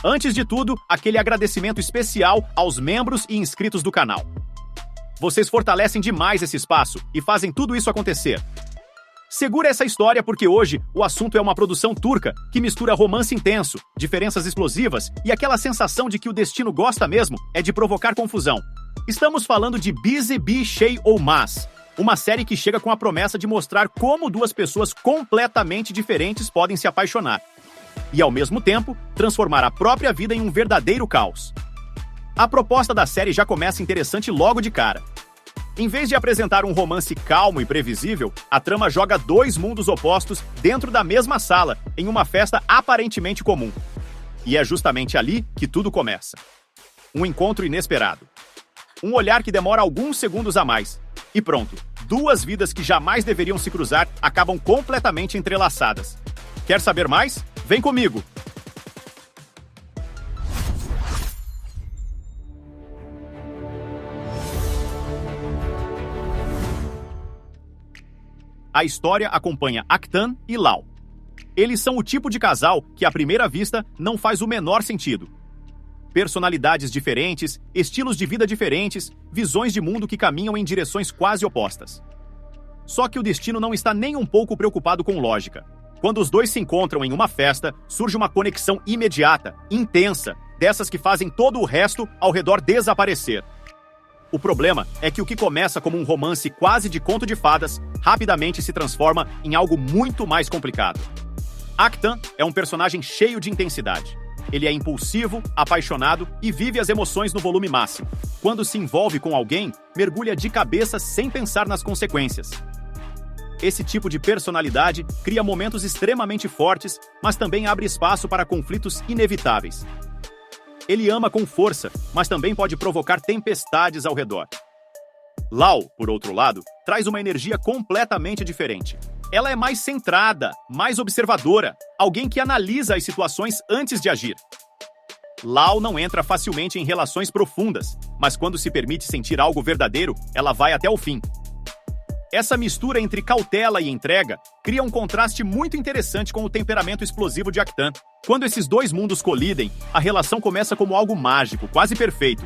Antes de tudo, aquele agradecimento especial aos membros e inscritos do canal. Vocês fortalecem demais esse espaço e fazem tudo isso acontecer. Segura essa história porque hoje o assunto é uma produção turca que mistura romance intenso, diferenças explosivas e aquela sensação de que o destino gosta mesmo é de provocar confusão. Estamos falando de Bizi Bir Şey Olmaz, uma série que chega com a promessa de mostrar como duas pessoas completamente diferentes podem se apaixonar e, ao mesmo tempo, transformar a própria vida em um verdadeiro caos. A proposta da série já começa interessante logo de cara. Em vez de apresentar um romance calmo e previsível, a trama joga dois mundos opostos dentro da mesma sala, em uma festa aparentemente comum. E é justamente ali que tudo começa. Um encontro inesperado. Um olhar que demora alguns segundos a mais. E pronto, duas vidas que jamais deveriam se cruzar acabam completamente entrelaçadas. Quer saber mais? Vem comigo! A história acompanha Aktan e Lau. Eles são o tipo de casal que, à primeira vista, não faz o menor sentido. Personalidades diferentes, estilos de vida diferentes, visões de mundo que caminham em direções quase opostas. Só que o destino não está nem um pouco preocupado com lógica. Quando os dois se encontram em uma festa, surge uma conexão imediata, intensa, dessas que fazem todo o resto ao redor desaparecer. O problema é que o que começa como um romance quase de conto de fadas, rapidamente se transforma em algo muito mais complicado. Aktan é um personagem cheio de intensidade. Ele é impulsivo, apaixonado e vive as emoções no volume máximo. Quando se envolve com alguém, mergulha de cabeça sem pensar nas consequências. Esse tipo de personalidade cria momentos extremamente fortes, mas também abre espaço para conflitos inevitáveis. Ele ama com força, mas também pode provocar tempestades ao redor. Lau, por outro lado, traz uma energia completamente diferente. Ela é mais centrada, mais observadora, alguém que analisa as situações antes de agir. Lau não entra facilmente em relações profundas, mas quando se permite sentir algo verdadeiro, ela vai até o fim. Essa mistura entre cautela e entrega cria um contraste muito interessante com o temperamento explosivo de Aktan. Quando esses dois mundos colidem, a relação começa como algo mágico, quase perfeito.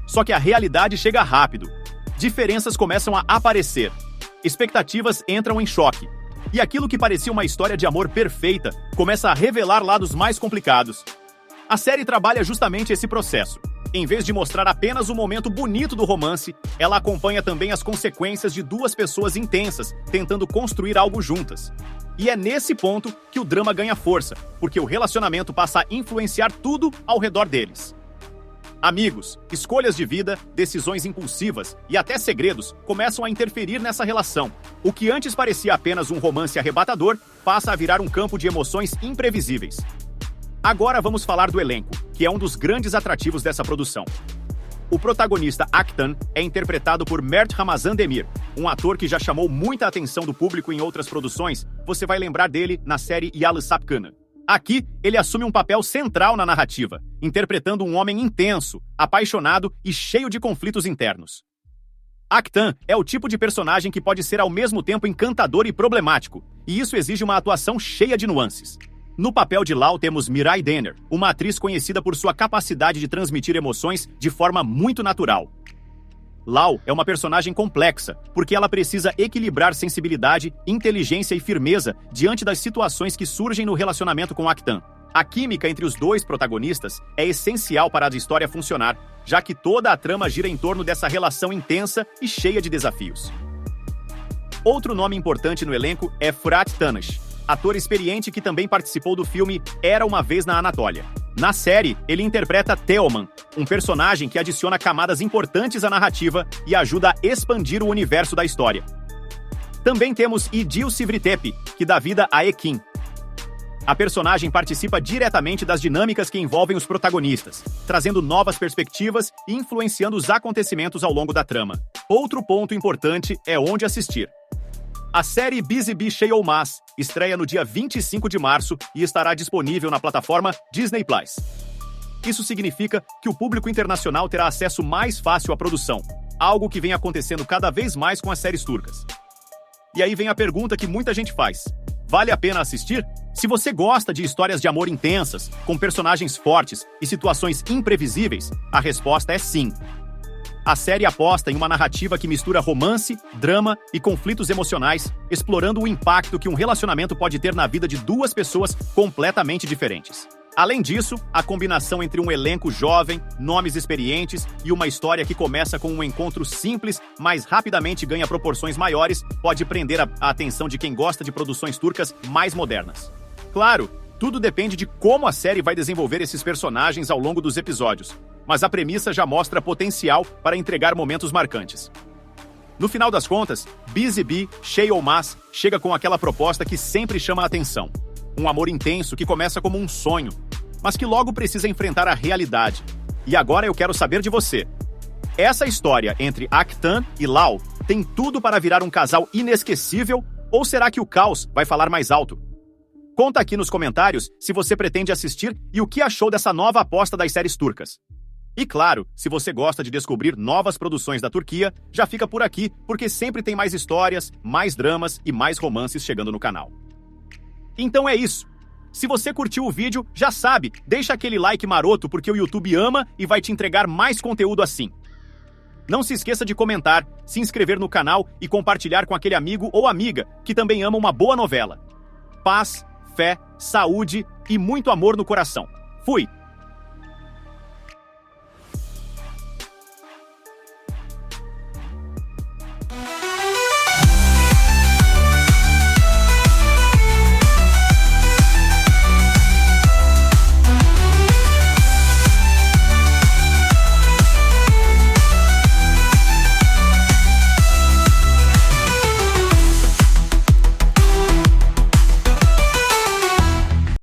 Só que a realidade chega rápido. Diferenças começam a aparecer. Expectativas entram em choque. E aquilo que parecia uma história de amor perfeita começa a revelar lados mais complicados. A série trabalha justamente esse processo. Em vez de mostrar apenas o momento bonito do romance, ela acompanha também as consequências de duas pessoas intensas tentando construir algo juntas. E é nesse ponto que o drama ganha força, porque o relacionamento passa a influenciar tudo ao redor deles. Amigos, escolhas de vida, decisões impulsivas e até segredos começam a interferir nessa relação. O que antes parecia apenas um romance arrebatador passa a virar um campo de emoções imprevisíveis. Agora vamos falar do elenco, que é um dos grandes atrativos dessa produção. O protagonista Aktan é interpretado por Mert Ramazan Demir, um ator que já chamou muita atenção do público em outras produções. Você vai lembrar dele na série Yalı Sapkını. Aqui, ele assume um papel central na narrativa, interpretando um homem intenso, apaixonado e cheio de conflitos internos. Aktan é o tipo de personagem que pode ser ao mesmo tempo encantador e problemático, e isso exige uma atuação cheia de nuances. No papel de Lau temos Miray Dener, uma atriz conhecida por sua capacidade de transmitir emoções de forma muito natural. Lau é uma personagem complexa, porque ela precisa equilibrar sensibilidade, inteligência e firmeza diante das situações que surgem no relacionamento com Aktan. A química entre os dois protagonistas é essencial para a história funcionar, já que toda a trama gira em torno dessa relação intensa e cheia de desafios. Outro nome importante no elenco é Fırat Tanaş, ator experiente que também participou do filme Era Uma Vez na Anatólia. Na série, ele interpreta Teoman, um personagem que adiciona camadas importantes à narrativa e ajuda a expandir o universo da história. Também temos İdil Sivritep, que dá vida a Ekin. A personagem participa diretamente das dinâmicas que envolvem os protagonistas, trazendo novas perspectivas e influenciando os acontecimentos ao longo da trama. Outro ponto importante é onde assistir. A série Bizi Bir Şey Olmaz estreia no dia 25 de março e estará disponível na plataforma Disney+. Isso significa que o público internacional terá acesso mais fácil à produção, algo que vem acontecendo cada vez mais com as séries turcas. E aí vem a pergunta que muita gente faz: vale a pena assistir? Se você gosta de histórias de amor intensas, com personagens fortes e situações imprevisíveis, a resposta é sim. A série aposta em uma narrativa que mistura romance, drama e conflitos emocionais, explorando o impacto que um relacionamento pode ter na vida de duas pessoas completamente diferentes. Além disso, a combinação entre um elenco jovem, nomes experientes e uma história que começa com um encontro simples, mas rapidamente ganha proporções maiores, pode prender a atenção de quem gosta de produções turcas mais modernas. Claro, tudo depende de como a série vai desenvolver esses personagens ao longo dos episódios, mas a premissa já mostra potencial para entregar momentos marcantes. No final das contas, Busy Bee, Şey Olmaz chega com aquela proposta que sempre chama a atenção. Um amor intenso que começa como um sonho, mas que logo precisa enfrentar a realidade. E agora eu quero saber de você. Essa história entre Aktan e Lau tem tudo para virar um casal inesquecível, ou será que o caos vai falar mais alto? Conta aqui nos comentários se você pretende assistir e o que achou dessa nova aposta das séries turcas. E claro, se você gosta de descobrir novas produções da Turquia, já fica por aqui, porque sempre tem mais histórias, mais dramas e mais romances chegando no canal. Então é isso. Se você curtiu o vídeo, já sabe, deixa aquele like maroto porque o YouTube ama e vai te entregar mais conteúdo assim. Não se esqueça de comentar, se inscrever no canal e compartilhar com aquele amigo ou amiga que também ama uma boa novela. Paz, fé, saúde e muito amor no coração. Fui!